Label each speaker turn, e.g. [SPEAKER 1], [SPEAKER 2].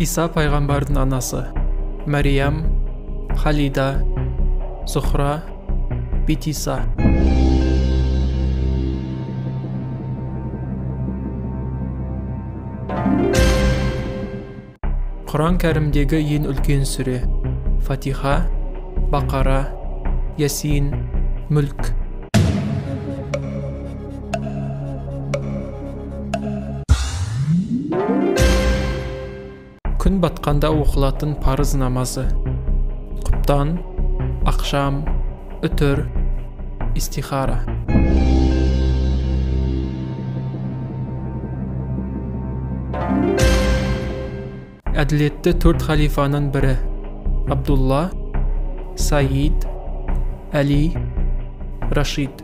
[SPEAKER 1] Иса пайғамбардың анасы Мәриям, Халида, Зухра, Битиса. Құран кәрімдегі ең үлкен сүре: Фатиха, Бақара, Ясин, Мүлк. Күн батқанда оқылатын парыз намазы: құптан, ақшам, үтір, истихара. Әділетті төрт халифаның бірі: Абдулла, Саид, Әли, Рашид.